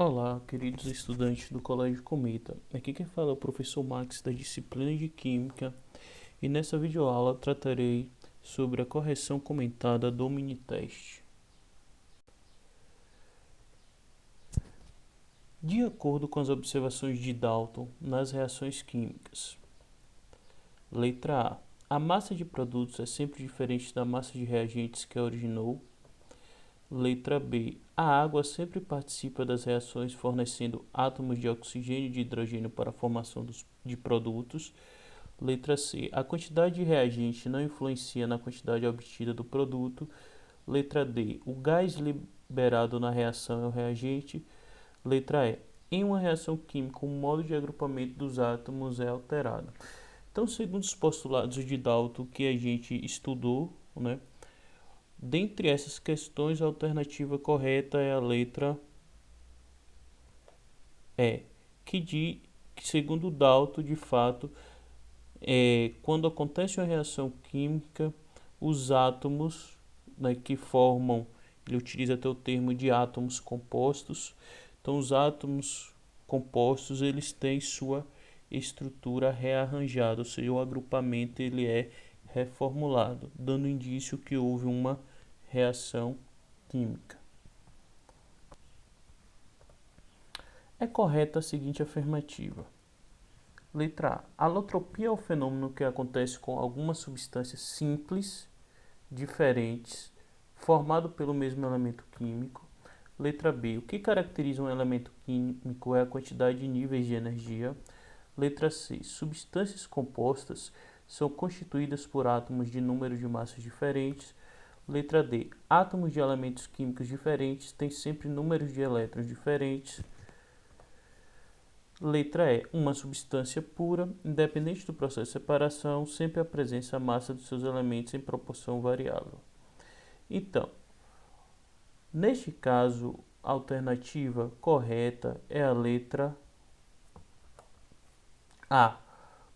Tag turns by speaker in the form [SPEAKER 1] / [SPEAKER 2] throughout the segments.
[SPEAKER 1] Olá, queridos estudantes do Colégio Cometa. Aqui quem fala é o professor Max da disciplina de Química e nessa videoaula tratarei sobre a correção comentada do mini-teste. De acordo com as observações de Dalton nas reações químicas. Letra A. A massa de produtos é sempre diferente da massa de reagentes que a originou. Letra B. A água sempre participa das reações fornecendo átomos de oxigênio e de hidrogênio para a formação de produtos. Letra C. A quantidade de reagente não influencia na quantidade obtida do produto. Letra D. O gás liberado na reação é o reagente. Letra E. Em uma reação química, o modo de agrupamento dos átomos é alterado. Então, segundo os postulados de Dalton que a gente estudou, dentre essas questões, a alternativa correta é a letra E, que segundo Dalton, de fato, quando acontece uma reação química, os átomos, que formam, ele utiliza até o termo de átomos compostos. Então, os átomos compostos, eles têm sua estrutura rearranjada, ou seja, o agrupamento ele é reformulado, dando indício que houve uma reação química. É correta a seguinte afirmativa. Letra A. A alotropia é o fenômeno que acontece com algumas substâncias simples, diferentes, formado pelo mesmo elemento químico. Letra B. O que caracteriza um elemento químico é a quantidade de níveis de energia. Letra C. Substâncias compostas são constituídas por átomos de números de massas diferentes. Letra D. Átomos de elementos químicos diferentes têm sempre números de elétrons diferentes. Letra E. Uma substância pura, independente do processo de separação, sempre apresenta a massa dos seus elementos em proporção variável. Então, neste caso, a alternativa correta é a letra A,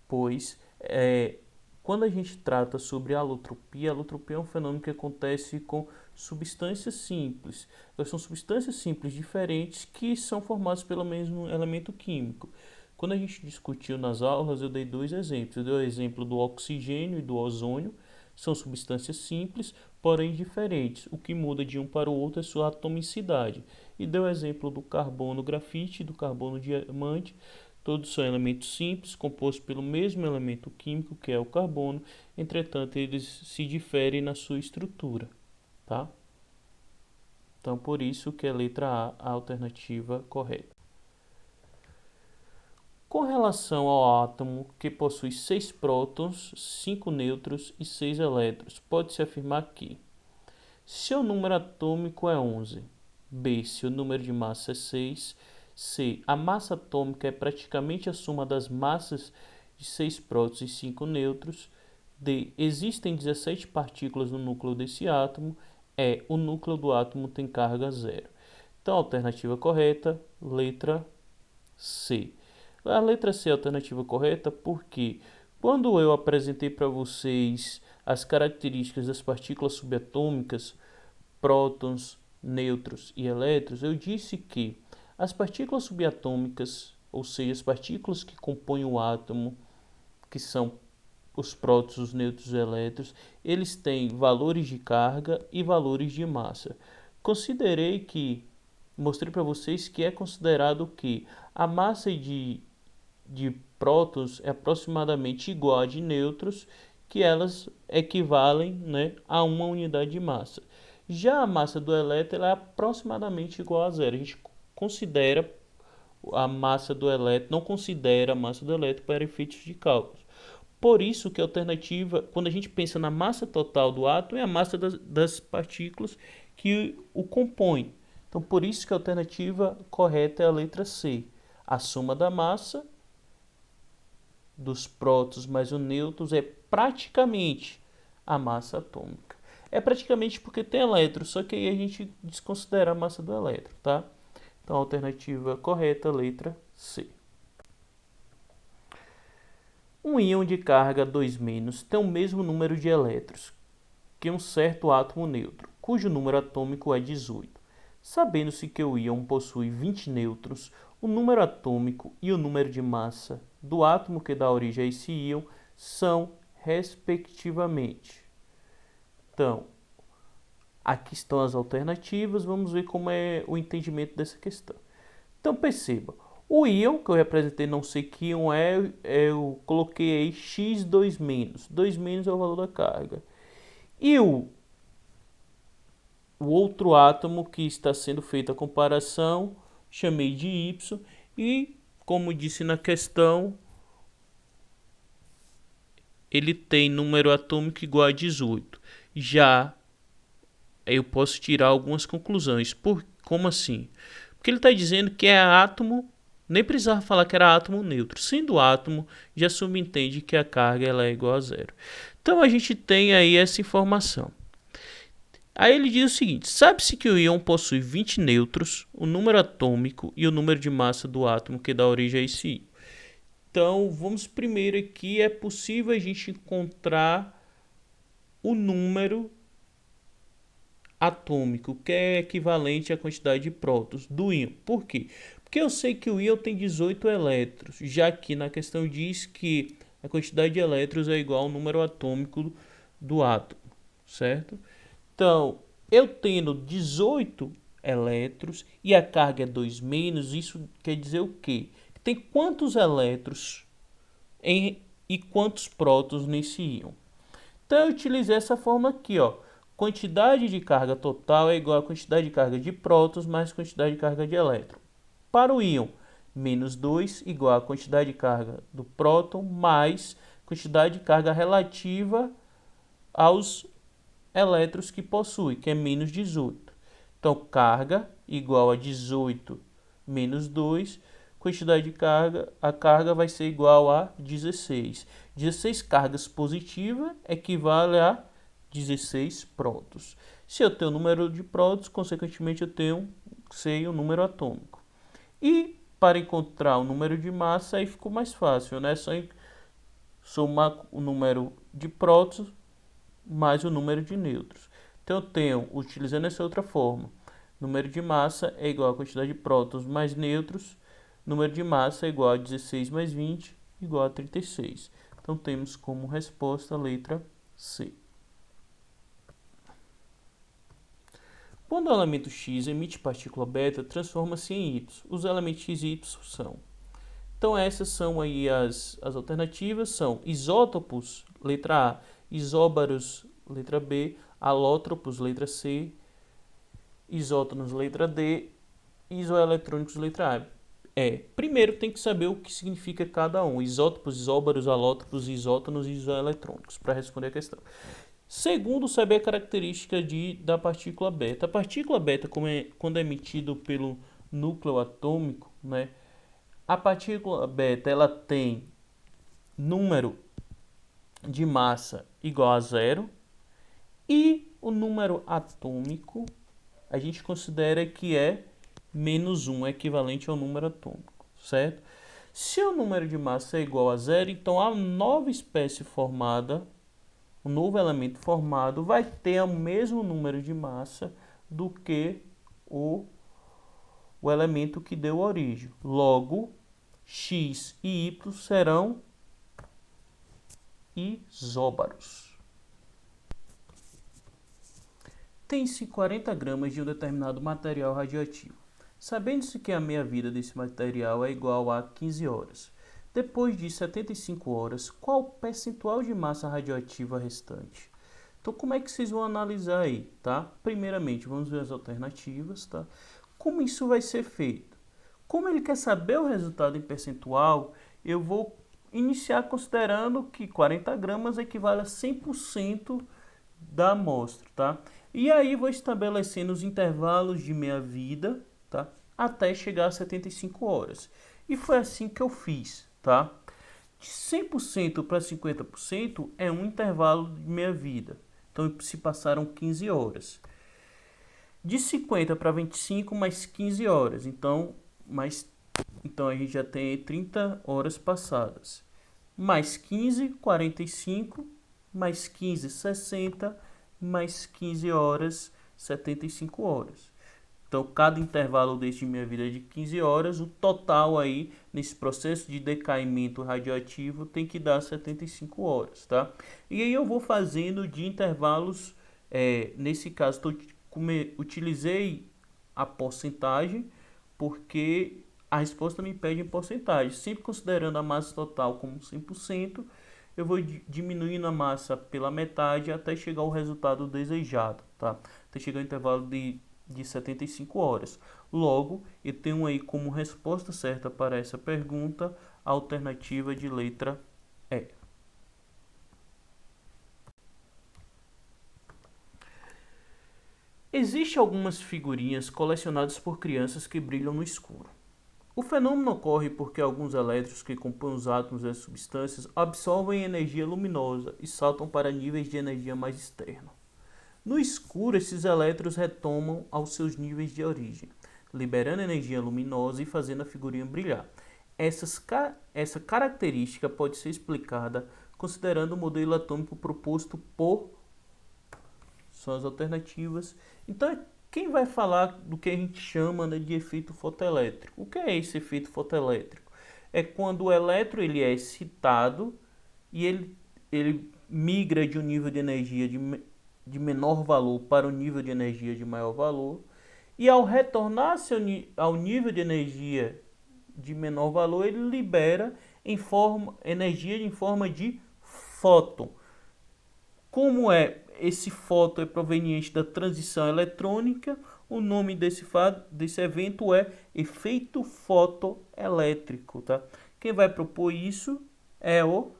[SPEAKER 1] pois quando a gente trata sobre a alotropia é um fenômeno que acontece com substâncias simples. São substâncias simples diferentes que são formadas pelo mesmo elemento químico. Quando a gente discutiu nas aulas, eu dei dois exemplos. Eu dei o exemplo do oxigênio e do ozônio. São substâncias simples, porém diferentes. O que muda de um para o outro é sua atomicidade. E dei o exemplo do carbono grafite e do carbono diamante. Todos são elementos simples, compostos pelo mesmo elemento químico, que é o carbono, entretanto, eles se diferem na sua estrutura, tá? Então, por isso que é a letra A alternativa correta. Com relação ao átomo que possui 6 prótons, 5 nêutrons e 6 elétrons, pode-se afirmar que seu número atômico é 11, B, seu número de massa é 6, C. A massa atômica é praticamente a soma das massas de 6 prótons e 5 nêutrons. D. Existem 17 partículas no núcleo desse átomo. E. O núcleo do átomo tem carga zero. Então, a alternativa correta, letra C. A letra C é a alternativa correta porque quando eu apresentei para vocês as características das partículas subatômicas, prótons, nêutrons e elétrons, eu disse que as partículas subatômicas, ou seja, as partículas que compõem o átomo, que são os prótons, os nêutrons e os elétrons, eles têm valores de carga e valores de massa. Mostrei para vocês que é considerado que a massa de prótons é aproximadamente igual a de nêutrons, que elas equivalem, a uma unidade de massa. Já a massa do elétron é aproximadamente igual a zero. A gente considera a massa do elétron, não considera a massa do elétron para efeitos de cálculo. Por isso que a alternativa, quando a gente pensa na massa total do átomo, é a massa das partículas que o compõem. Então, por isso que a alternativa correta é a letra C. A soma da massa dos prótons mais o nêutrons é praticamente a massa atômica. É praticamente porque tem elétron, só que aí a gente desconsidera a massa do elétron, tá? Então, a alternativa correta, letra C. Um íon de carga 2- tem o mesmo número de elétrons que um certo átomo neutro, cujo número atômico é 18. Sabendo-se que o íon possui 20 nêutrons, o número atômico e o número de massa do átomo que dá origem a esse íon são respectivamente. Então, aqui estão as alternativas, vamos ver como é o entendimento dessa questão. Então perceba, o íon que eu representei, não sei que íon eu coloquei aí x2-. 2- é o valor da carga. E o outro átomo que está sendo feita a comparação, chamei de y, e como disse na questão, ele tem número atômico igual a 18. Já eu posso tirar algumas conclusões. Como assim? Porque ele está dizendo que é átomo, nem precisava falar que era átomo neutro. Sendo átomo, já subentende que a carga ela é igual a zero. Então a gente tem aí essa informação. Aí ele diz o seguinte: sabe-se que o íon possui 20 nêutrons, o número atômico e o número de massa do átomo que dá origem a esse íon. Então vamos primeiro aqui, é possível a gente encontrar o número atômico, que é equivalente à quantidade de prótons do íon. Por quê? Porque eu sei que o íon tem 18 elétrons, já que na questão diz que a quantidade de elétrons é igual ao número atômico do átomo, certo? Então, eu tendo 18 elétrons e a carga é 2-, isso quer dizer o quê? Tem quantos elétrons e quantos prótons nesse íon? Então, eu utilizei essa forma aqui, ó. Quantidade de carga total é igual a quantidade de carga de prótons mais quantidade de carga de elétron. Para o íon, -2 igual a quantidade de carga do próton mais quantidade de carga relativa aos elétrons que possui, que é -18. Então, carga igual a 18 menos 2, quantidade de carga, a carga vai ser igual a 16. 16 cargas positivas equivale a 16 prótons. Se eu tenho o número de prótons, consequentemente eu sei o número atômico. E para encontrar o número de massa, aí ficou mais fácil, né? Só somar o número de prótons mais o número de nêutrons. Então eu tenho, utilizando essa outra forma, número de massa é igual a quantidade de prótons mais nêutrons, número de massa é igual a 16 mais 20, igual a 36. Então temos como resposta a letra C. Quando o elemento X emite partícula beta, transforma-se em Y. Os elementos X e Y são. Então essas são aí as alternativas, são isótopos, letra A, isóbaros, letra B, alótropos, letra C, isótonos, letra D, isoeletrônicos, letra E. Primeiro tem que saber o que significa cada um, isótopos, isóbaros, alótropos, isótonos e isoeletrônicos, para responder a questão. Segundo, saber a característica da partícula beta. A partícula beta, quando é emitida pelo núcleo atômico, né, a partícula beta ela tem número de massa igual a zero e o número atômico a gente considera que é -1, equivalente ao número atômico, certo? Se o número de massa é igual a zero, então a nova espécie formada, o novo elemento formado vai ter o mesmo número de massa do que o elemento que deu origem. Logo, X e Y serão isóbaros. Tem-se 40 gramas de um determinado material radioativo. Sabendo-se que a meia-vida desse material é igual a 15 horas. Depois de 75 horas, qual o percentual de massa radioativa restante? Então, como é que vocês vão analisar aí, tá? Primeiramente, vamos ver as alternativas, tá? Como isso vai ser feito? Como ele quer saber o resultado em percentual, eu vou iniciar considerando que 40 gramas equivale a 100% da amostra, tá? E aí vou estabelecendo os intervalos de meia-vida, tá? Até chegar a 75 horas. E foi assim que eu fiz, tá? De 100% para 50% é um intervalo de meia-vida. Então se passaram 15 horas. De 50 para 25 mais 15 horas. Então a gente já tem 30 horas passadas. Mais 15, 45, mais 15, 60, mais 15 horas, 75 horas. Então, cada intervalo desse de minha vida é de 15 horas, o total aí, nesse processo de decaimento radioativo, tem que dar 75 horas, tá? E aí eu vou fazendo de intervalos, nesse caso, utilizei a porcentagem, porque a resposta me pede em porcentagem. Sempre considerando a massa total como 100%, eu vou diminuindo a massa pela metade até chegar ao resultado desejado, tá? Até chegar ao intervalo de 75 horas. Logo, eu tenho aí como resposta certa para essa pergunta a alternativa de letra E. Existem algumas figurinhas colecionadas por crianças que brilham no escuro. O fenômeno ocorre porque alguns elétrons que compõem os átomos das substâncias absorvem energia luminosa e saltam para níveis de energia mais externa. No escuro, esses elétrons retomam aos seus níveis de origem, liberando energia luminosa e fazendo a figurinha brilhar. Essa característica pode ser explicada considerando o modelo atômico proposto por... São as alternativas. Então, quem vai falar do que a gente chama, né, de efeito fotoelétrico? O que é esse efeito fotoelétrico? É quando o elétron ele é excitado e ele migra de um nível de energia de menor valor para um nível de energia de maior valor, e ao retornar-se ao nível de energia de menor valor, ele libera energia em forma de fóton. Como esse fóton é proveniente da transição eletrônica, o nome desse evento é efeito fotoelétrico, tá? Quem vai propor isso é o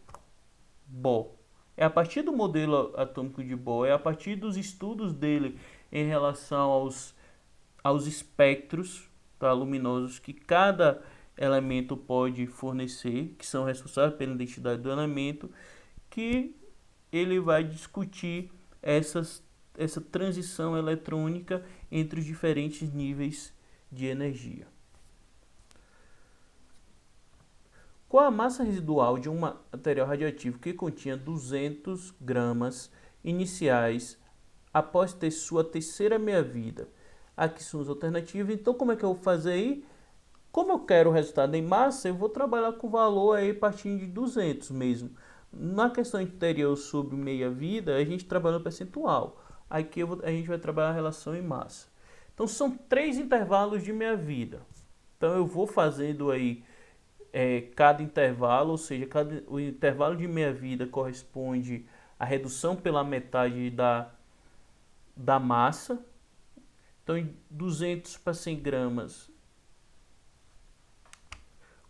[SPEAKER 1] Bohr. É a partir do modelo atômico de Bohr, é a partir dos estudos dele em relação aos espectros, tá, luminosos que cada elemento pode fornecer, que são responsáveis pela identidade do elemento, que ele vai discutir essa transição eletrônica entre os diferentes níveis de energia. Qual a massa residual de um material radioativo que continha 200 gramas iniciais após ter sua terceira meia-vida? Aqui são as alternativas. Então, como é que eu vou fazer aí? Como eu quero o resultado em massa, eu vou trabalhar com o valor aí partindo de 200 mesmo. Na questão anterior sobre meia-vida, a gente trabalha no percentual. Aqui a gente vai trabalhar a relação em massa. Então, são 3 intervalos de meia-vida. Então, eu vou fazendo aí cada intervalo, ou seja, o intervalo de meia-vida corresponde à redução pela metade da massa. Então, em 200 para 100 gramas,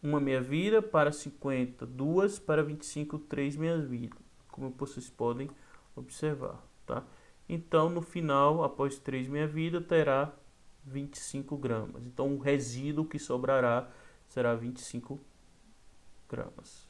[SPEAKER 1] uma meia-vida, para 50, 2, para 25, 3 meia-vidas, como vocês podem observar, tá? Então, no final, após 3 meia-vidas, terá 25 gramas. Então, o resíduo que sobrará será 25 gramas.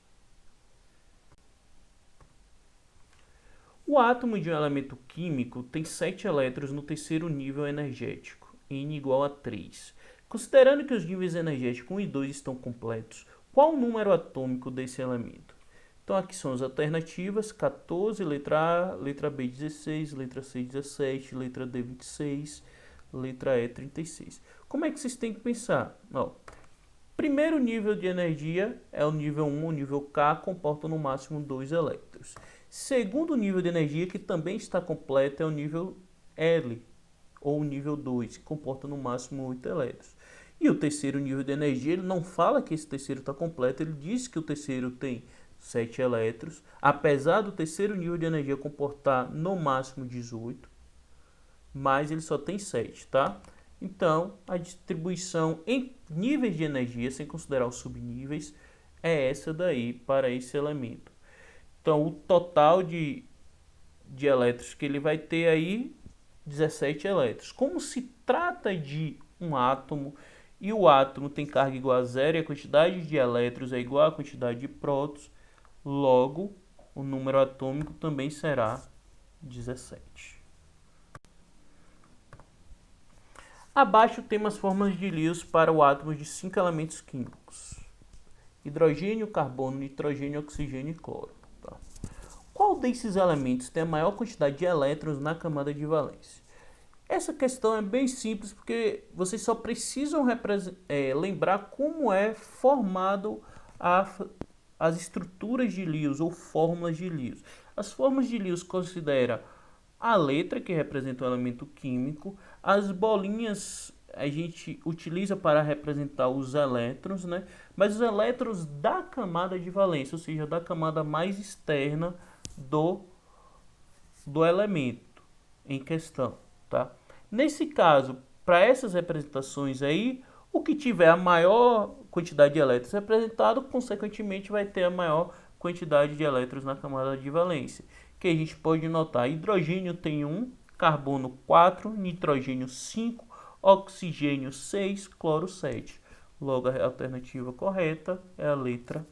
[SPEAKER 1] O átomo de um elemento químico tem 7 elétrons no terceiro nível energético, N igual a 3. Considerando que os níveis energéticos 1 e 2 estão completos, qual o número atômico desse elemento? Então aqui são as alternativas: 14, letra A, letra B 16, letra C 17, letra D 26, letra E 36. Como é que vocês têm que pensar? Ó, primeiro nível de energia é o nível 1, o nível K, comporta no máximo 2 elétrons. Segundo nível de energia, que também está completo, é o nível L, ou o nível 2, que comporta no máximo 8 elétrons. E o terceiro nível de energia, ele não fala que esse terceiro está completo, ele diz que o terceiro tem 7 elétrons, apesar do terceiro nível de energia comportar no máximo 18, mas ele só tem 7, tá? Então, a distribuição em níveis de energia, sem considerar os subníveis, é essa daí para esse elemento. Então, o total de elétrons que ele vai ter aí, 17 elétrons. Como se trata de um átomo, e o átomo tem carga igual a zero, e a quantidade de elétrons é igual à quantidade de prótons, logo, o número atômico também será 17. Abaixo temos as fórmulas de Lewis para o átomo de 5 elementos químicos: hidrogênio, carbono, nitrogênio, oxigênio e cloro. Tá? Qual desses elementos tem a maior quantidade de elétrons na camada de valência? Essa questão é bem simples porque vocês só precisam lembrar como é formado as estruturas de Lewis ou fórmulas de Lewis. As fórmulas de Lewis consideram a letra, que representa o elemento químico, as bolinhas a gente utiliza para representar os elétrons, né? Mas os elétrons da camada de valência, ou seja, da camada mais externa do elemento em questão, tá? Nesse caso, para essas representações aí, o que tiver a maior quantidade de elétrons representado, consequentemente vai ter a maior quantidade de elétrons na camada de valência. Que a gente pode notar, hidrogênio tem 1, carbono 4, nitrogênio 5, oxigênio 6, cloro 7. Logo, a alternativa correta é a letra